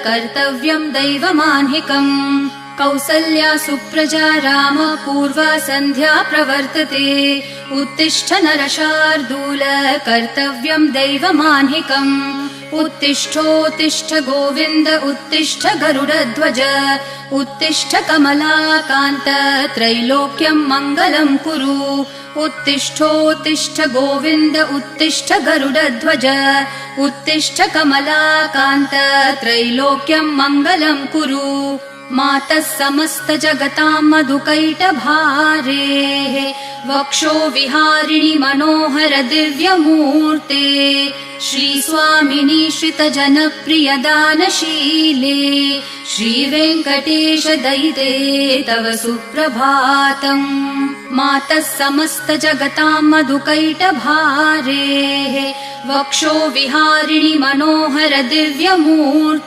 कर्तव्यं दैवमान्हिकम् कौसल्या सुप्रजा राम पूर्वा सन्ध्या प्रवर्तते उत्तिष्ठ नरशार्दूल कर्तव्यं दैवमान्हिकम् उत्तिष्ठोत्तिष्ठ गोविन्द उत्तिष्ठ गरुडध्वज उत्तिष्ठ कमलाकान्त त्रैलोक्यं मङ्गलं कुरु उत्तिष्ठोत्तिष्ठ गोविन्द उत्तिष्ठ गरुडध्वज उत्तिष्ठ कमलाकान्त त्रैलोक्यं मङ्गलं कुरु मातः समस्त जगतां मधुकैटभारेः वक्षो विहारिणि मनोहर दिव्यमूर्ते श्रीस्वामिनि श्रितजनप्रिय दानशीले श्रीवेङ्कटेश दयिते तव सुप्रभातम् मातः समस्त जगतां मधुकैटभारेः वक्षो विहारिणि मनोहर दिव्यमूर्ते